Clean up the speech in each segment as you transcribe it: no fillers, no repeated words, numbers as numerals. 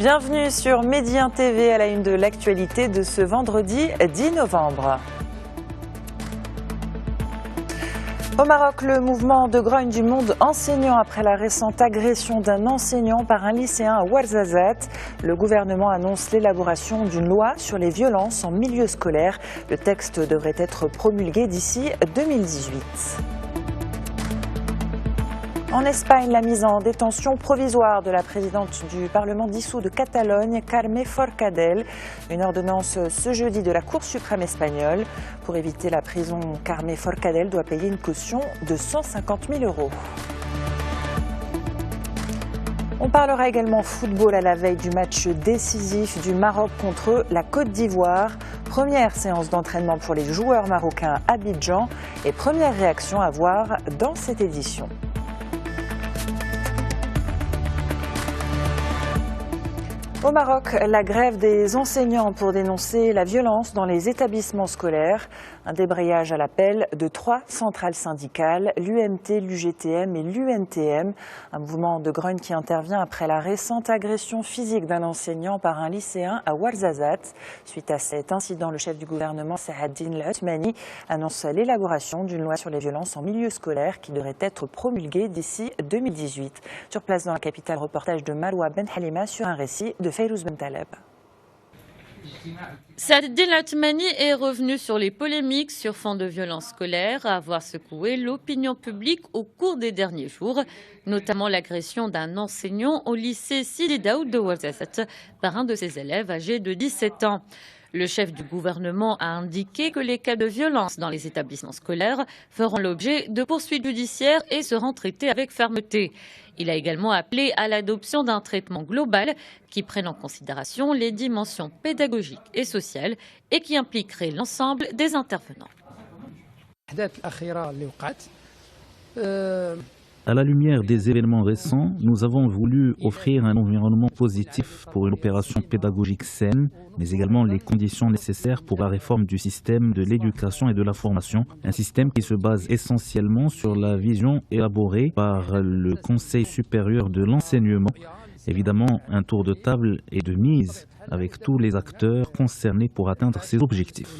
Bienvenue sur Médien TV à la une de l'actualité de ce vendredi 10 novembre. Au Maroc, le mouvement de grogne du monde enseignant après la récente agression d'un enseignant par un lycéen à Ouarzazate. Le gouvernement annonce l'élaboration d'une loi sur les violences en milieu scolaire. Le texte devrait être promulgué d'ici 2018. En Espagne, la mise en détention provisoire de la présidente du Parlement dissous de Catalogne, Carme Forcadell. Une ordonnance ce jeudi de la Cour suprême espagnole. Pour éviter la prison, Carme Forcadell doit payer une caution de 150 000 €. On parlera également football à la veille du match décisif du Maroc contre la Côte d'Ivoire. Première séance d'entraînement pour les joueurs marocains à Abidjan et première réaction à voir dans cette édition. Au Maroc, la grève des enseignants pour dénoncer la violence dans les établissements scolaires. Un débrayage à l'appel de 3 centrales syndicales, l'UMT, l'UGTM et l'UNTM. Un mouvement de grogne qui intervient après la récente agression physique d'un enseignant par un lycéen à Ouarzazate. Suite à cet incident, le chef du gouvernement, Saad Al-Othmani, annonce l'élaboration d'une loi sur les violences en milieu scolaire qui devrait être promulguée d'ici 2018. Sur place dans la capitale, reportage de Marwa Ben Halima sur un récit de Fayrouz Ben Taleb. Saad Al-Othmani est revenu sur les polémiques sur fond de violence scolaire à avoir secoué l'opinion publique au cours des derniers jours, notamment l'agression d'un enseignant au lycée Sidi Daoud de Ouarzazate par un de ses élèves âgé de 17 ans. Le chef du gouvernement a indiqué que les cas de violence dans les établissements scolaires feront l'objet de poursuites judiciaires et seront traités avec fermeté. Il a également appelé à l'adoption d'un traitement global qui prenne en considération les dimensions pédagogiques et sociales et qui impliquerait l'ensemble des intervenants. À la lumière des événements récents, nous avons voulu offrir un environnement positif pour une opération pédagogique saine, mais également les conditions nécessaires pour la réforme du système de l'éducation et de la formation, un système qui se base essentiellement sur la vision élaborée par le Conseil supérieur de l'enseignement. Évidemment, un tour de table est de mise avec tous les acteurs concernés pour atteindre ces objectifs.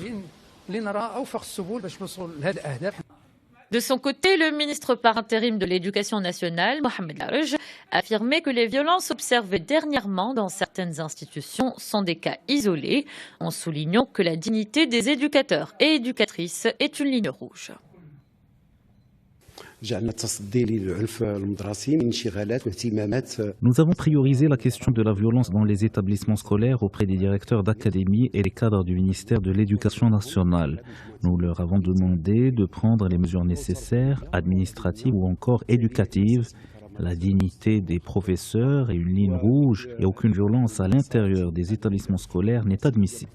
De son côté, le ministre par intérim de l'Éducation nationale, Mohamed Larouj, a affirmé que les violences observées dernièrement dans certaines institutions sont des cas isolés, en soulignant que la dignité des éducateurs et éducatrices est une ligne rouge. Nous avons priorisé la question de la violence dans les établissements scolaires auprès des directeurs d'académie et des cadres du ministère de l'Éducation nationale. Nous leur avons demandé de prendre les mesures nécessaires, administratives ou encore éducatives. La dignité des professeurs est une ligne rouge et aucune violence à l'intérieur des établissements scolaires n'est admissible.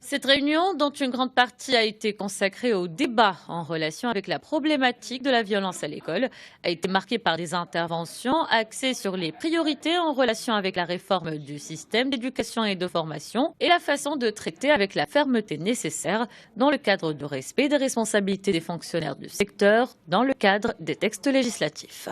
Cette réunion, dont une grande partie a été consacrée au débat en relation avec la problématique de la violence à l'école, a été marquée par des interventions axées sur les priorités en relation avec la réforme du système d'éducation et de formation et la façon de traiter avec la fermeté nécessaire dans le cadre de respect des responsabilités des fonctionnaires du secteur dans le cadre des textes législatifs.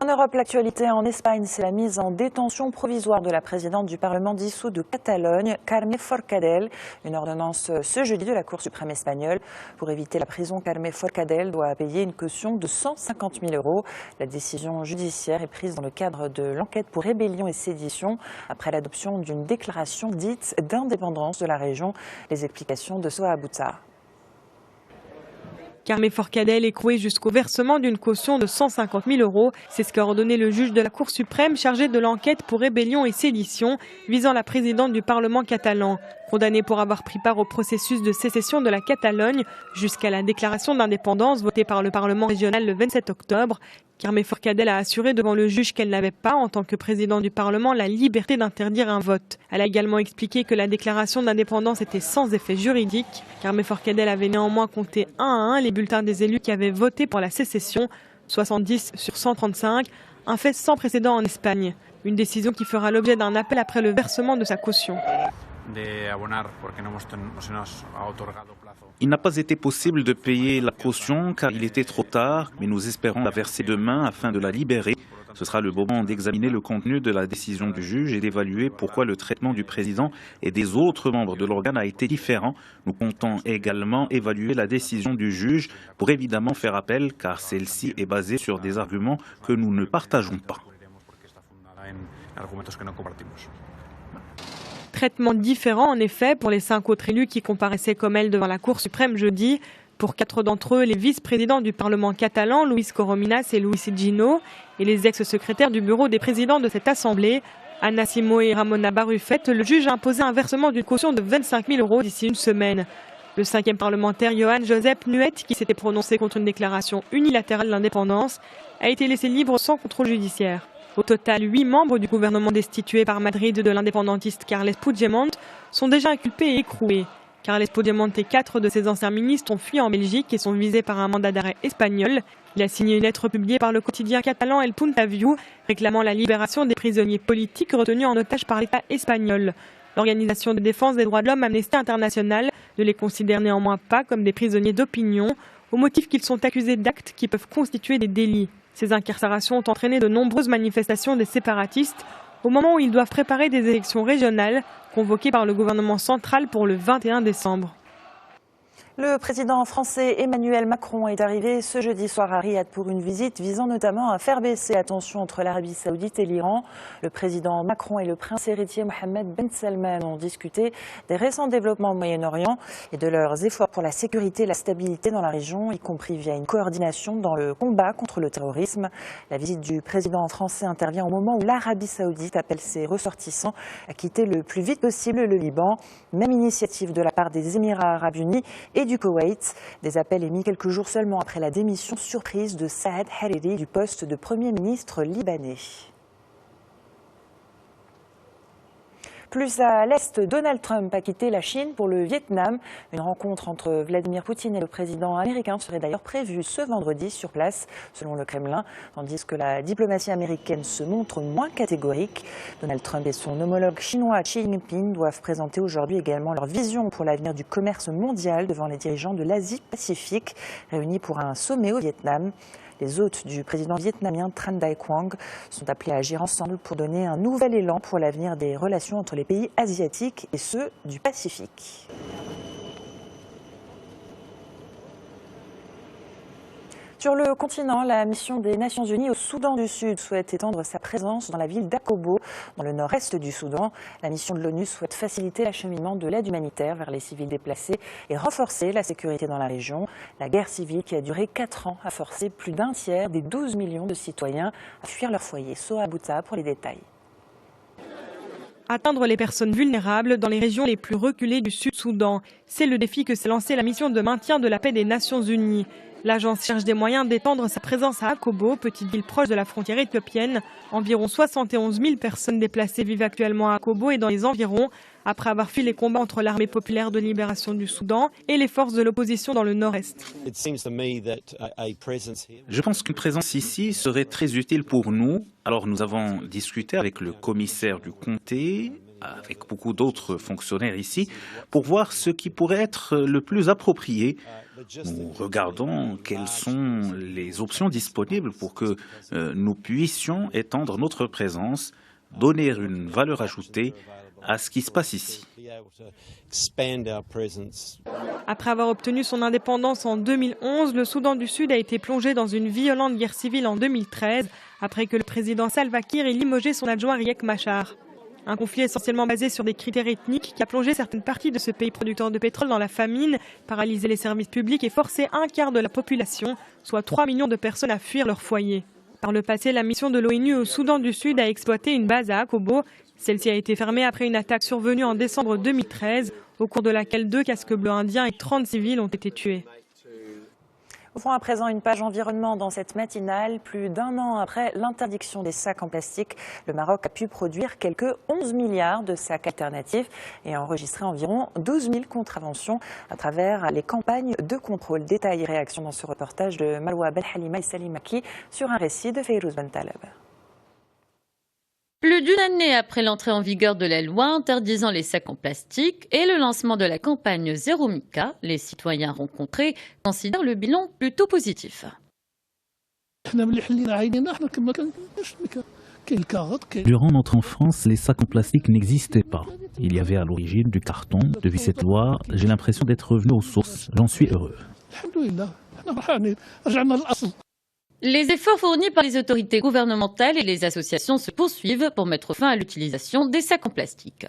En Europe, l'actualité en Espagne, c'est la mise en détention provisoire de la présidente du Parlement dissous de Catalogne, Carme Forcadell. Une ordonnance ce jeudi de la Cour suprême espagnole. Pour éviter la prison, Carme Forcadell doit payer une caution de 150 000 €. La décision judiciaire est prise dans le cadre de l'enquête pour rébellion et sédition après l'adoption d'une déclaration dite d'indépendance de la région. Les explications de Soha Aboutsar. Carme Forcadell écrouée jusqu'au versement d'une caution de 150 000 €. C'est ce qu'a ordonné le juge de la Cour suprême chargé de l'enquête pour rébellion et sédition visant la présidente du Parlement catalan. Condamnée pour avoir pris part au processus de sécession de la Catalogne jusqu'à la déclaration d'indépendance votée par le Parlement régional le 27 octobre, Carme Forcadell a assuré devant le juge qu'elle n'avait pas, en tant que président du Parlement, la liberté d'interdire un vote. Elle a également expliqué que la déclaration d'indépendance était sans effet juridique. Carme Forcadell avait néanmoins compté 1 à 1 les bulletins des élus qui avaient voté pour la sécession, 70 sur 135, un fait sans précédent en Espagne. Une décision qui fera l'objet d'un appel après le versement de sa caution. Il n'a pas été possible de payer la caution car il était trop tard, mais nous espérons la verser demain afin de la libérer. Ce sera le moment d'examiner le contenu de la décision du juge et d'évaluer pourquoi le traitement du président et des autres membres de l'organe a été différent. Nous comptons également évaluer la décision du juge pour évidemment faire appel car celle-ci est basée sur des arguments que nous ne partageons pas. Traitement différent en effet pour les 5 autres élus qui comparaissaient comme elle devant la Cour suprême jeudi. Pour 4 d'entre eux, les vice-présidents du Parlement catalan, Luis Corominas et Luis Gino, et les ex-secrétaires du bureau des présidents de cette assemblée, Anna Simó et Ramona Barrufet, le juge a imposé un versement d'une caution de 25 000 € d'ici une semaine. Le 5e parlementaire Johan Josep Nuet, qui s'était prononcé contre une déclaration unilatérale d'indépendance, a été laissé libre sans contrôle judiciaire. Au total, 8 membres du gouvernement destitué par Madrid de l'indépendantiste Carles Puigdemont sont déjà inculpés et écroués. Carles Puigdemont et 4 de ses anciens ministres ont fui en Belgique et sont visés par un mandat d'arrêt espagnol. Il a signé une lettre publiée par le quotidien catalan El Puntaviu réclamant la libération des prisonniers politiques retenus en otage par l'État espagnol. L'organisation de défense des droits de l'homme Amnesty International ne les considère néanmoins pas comme des prisonniers d'opinion, au motif qu'ils sont accusés d'actes qui peuvent constituer des délits. Ces incarcérations ont entraîné de nombreuses manifestations des séparatistes au moment où ils doivent préparer des élections régionales convoquées par le gouvernement central pour le 21 décembre. Le président français Emmanuel Macron est arrivé ce jeudi soir à Riyad pour une visite visant notamment à faire baisser la tension entre l'Arabie Saoudite et l'Iran. Le président Macron et le prince héritier Mohammed Ben Salman ont discuté des récents développements au Moyen-Orient et de leurs efforts pour la sécurité et la stabilité dans la région, y compris via une coordination dans le combat contre le terrorisme. La visite du président français intervient au moment où l'Arabie Saoudite appelle ses ressortissants à quitter le plus vite possible le Liban. Même initiative de la part des Émirats arabes unis et du Koweït. Des appels émis quelques jours seulement après la démission surprise de Saad Hariri du poste de Premier ministre libanais. Plus à l'est, Donald Trump a quitté la Chine pour le Vietnam. Une rencontre entre Vladimir Poutine et le président américain serait d'ailleurs prévue ce vendredi sur place, selon le Kremlin, tandis que la diplomatie américaine se montre moins catégorique. Donald Trump et son homologue chinois Xi Jinping doivent présenter aujourd'hui également leur vision pour l'avenir du commerce mondial devant les dirigeants de l'Asie-Pacifique, réunis pour un sommet au Vietnam. Les hôtes du président vietnamien Tran Dai Quang sont appelés à agir ensemble pour donner un nouvel élan pour l'avenir des relations entre les pays asiatiques et ceux du Pacifique. Sur le continent, la mission des Nations Unies au Soudan du Sud souhaite étendre sa présence dans la ville d'Akobo, dans le nord-est du Soudan. La mission de l'ONU souhaite faciliter l'acheminement de l'aide humanitaire vers les civils déplacés et renforcer la sécurité dans la région. La guerre civile qui a duré 4 ans a forcé plus d'un tiers des 12 millions de citoyens à fuir leur foyer. Soha Bouta pour les détails. Atteindre les personnes vulnérables dans les régions les plus reculées du Sud-Soudan. C'est le défi que s'est lancé la mission de maintien de la paix des Nations Unies. L'agence cherche des moyens d'étendre sa présence à Akobo, petite ville proche de la frontière éthiopienne. Environ 71 000 personnes déplacées vivent actuellement à Akobo et dans les environs, après avoir fui les combats entre l'armée populaire de libération du Soudan et les forces de l'opposition dans le nord-est. Je pense qu'une présence ici serait très utile pour nous. Alors nous avons discuté avec le commissaire du comté, avec beaucoup d'autres fonctionnaires ici, pour voir ce qui pourrait être le plus approprié. Nous regardons quelles sont les options disponibles pour que nous puissions étendre notre présence, donner une valeur ajoutée à ce qui se passe ici. Après avoir obtenu son indépendance en 2011, le Soudan du Sud a été plongé dans une violente guerre civile en 2013, après que le président Salva Kiir ait limogé son adjoint Riek Machar. Un conflit essentiellement basé sur des critères ethniques qui a plongé certaines parties de ce pays producteur de pétrole dans la famine, paralysé les services publics et forcé un quart de la population, soit 3 millions de personnes à fuir leur foyer. Par le passé, la mission de l'ONU au Soudan du Sud a exploité une base à Akobo. Celle-ci a été fermée après une attaque survenue en décembre 2013, au cours de laquelle 2 casques bleus indiens et 30 civils ont été tués. Ouvrons à présent une page environnement dans cette matinale. Plus d'un an après l'interdiction des sacs en plastique, le Maroc a pu produire quelques 11 milliards de sacs alternatifs et a enregistré environ 12 000 contraventions à travers les campagnes de contrôle. Détails et réactions dans ce reportage de Marwa Belhalima et Salimaki sur un récit de Feyrouz Bentaleb. Plus d'une année après l'entrée en vigueur de la loi interdisant les sacs en plastique et le lancement de la campagne Zéro Mica, les citoyens rencontrés considèrent le bilan plutôt positif. Durant notre enfance, les sacs en plastique n'existaient pas. Il y avait à l'origine du carton. Depuis cette loi, j'ai l'impression d'être revenu aux sources. J'en suis heureux. Les efforts fournis par les autorités gouvernementales et les associations se poursuivent pour mettre fin à l'utilisation des sacs en plastique.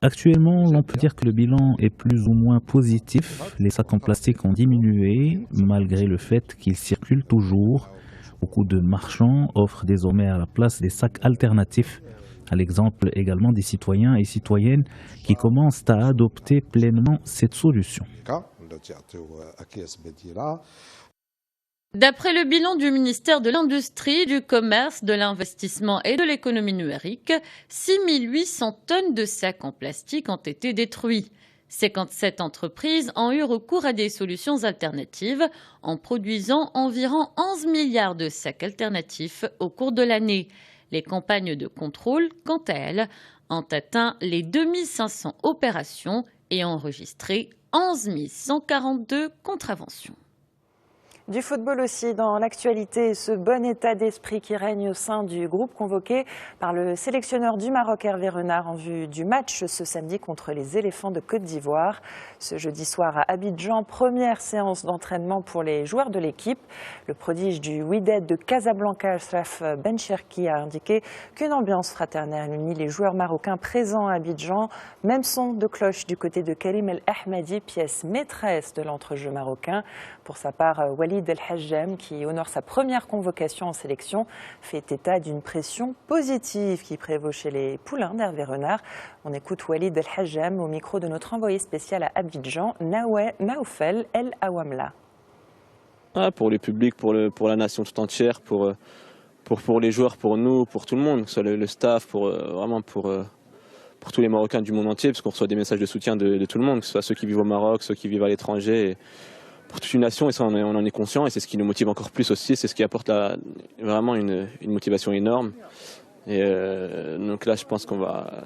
Actuellement, l'on peut dire que le bilan est plus ou moins positif. Les sacs en plastique ont diminué, malgré le fait qu'ils circulent toujours. Beaucoup de marchands offrent désormais à la place des sacs alternatifs. À l'exemple également des citoyens et citoyennes qui commencent à adopter pleinement cette solution. D'après le bilan du ministère de l'Industrie, du Commerce, de l'Investissement et de l'Économie numérique, 6 800 tonnes de sacs en plastique ont été détruits. 57 entreprises ont eu recours à des solutions alternatives en produisant environ 11 milliards de sacs alternatifs au cours de l'année. Les campagnes de contrôle, quant à elles, ont atteint les 2500 opérations et ont enregistré 11 142 contraventions. Du football aussi dans l'actualité, ce bon état d'esprit qui règne au sein du groupe convoqué par le sélectionneur du Maroc Hervé Renard en vue du match ce samedi contre les éléphants de Côte d'Ivoire. Ce jeudi soir à Abidjan, première séance d'entraînement pour les joueurs de l'équipe. Le prodige du Wydad de Casablanca, Ashraf Bencherki, a indiqué qu'une ambiance fraternelle unit les joueurs marocains présents à Abidjan. Même son de cloche du côté de Karim El Ahmadi, pièce maîtresse de l'entrejeu marocain. Pour sa part, Walid El Hajjam, qui honore sa première convocation en sélection, fait état d'une pression positive qui prévaut chez les poulains d'Hervé Renard. On écoute Walid El Hajjam au micro de notre envoyé spécial à Abidjan, Naoufel El Awamla. Pour le public, pour la nation tout entière, pour les joueurs, pour nous, pour tout le monde, que ce soit le staff, vraiment pour tous les Marocains du monde entier, parce qu'on reçoit des messages de soutien de tout le monde, que ce soit ceux qui vivent au Maroc, ceux qui vivent à l'étranger. Pour toute une nation, et ça on en est conscient, et c'est ce qui nous motive encore plus aussi, c'est ce qui apporte vraiment une motivation énorme. Et donc là, je pense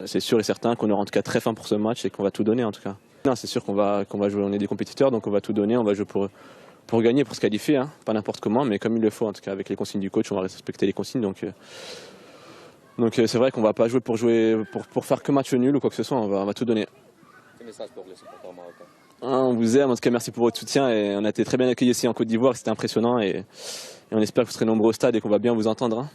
c'est sûr et certain qu'on aura en tout cas très fin pour ce match et qu'on va tout donner en tout cas. Non, c'est sûr qu'on va jouer, on est des compétiteurs, donc on va tout donner, on va jouer pour gagner, pour se qualifier, hein, pas n'importe comment, mais comme il le faut en tout cas, avec les consignes du coach, on va respecter les consignes. Donc c'est vrai qu'on va pas jouer pour faire que match nul ou quoi que ce soit, on va tout donner. Quel message pour les supporters marocains ? On vous aime, en tout cas merci pour votre soutien et on a été très bien accueillis ici en Côte d'Ivoire, c'était impressionnant et on espère que vous serez nombreux au stade et qu'on va bien vous entendre. Hein.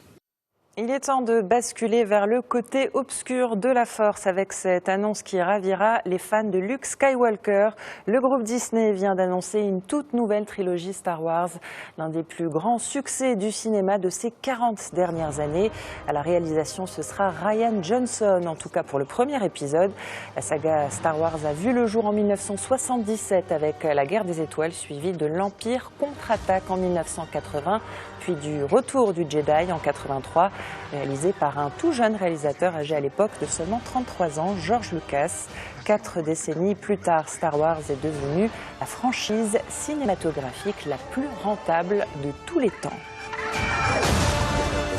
Il est temps de basculer vers le côté obscur de la force avec cette annonce qui ravira les fans de Luke Skywalker. Le groupe Disney vient d'annoncer une toute nouvelle trilogie Star Wars, l'un des plus grands succès du cinéma de ces 40 dernières années. À la réalisation, ce sera Rian Johnson, en tout cas pour le premier épisode. La saga Star Wars a vu le jour en 1977 avec La Guerre des Étoiles, suivie de l'Empire contre-attaque en 1980, puis du Retour du Jedi en 83, réalisé par un tout jeune réalisateur âgé à l'époque de seulement 33 ans, George Lucas. 4 décennies plus tard, Star Wars est devenue la franchise cinématographique la plus rentable de tous les temps.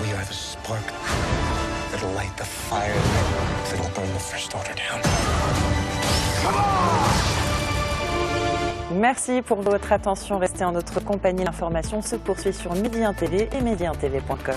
We are the spark that'll light the fire that'll burn the First Order down. Come on! Merci pour votre attention. Restez en notre compagnie. L'information se poursuit sur Midi 1 TV et midi1tv.com.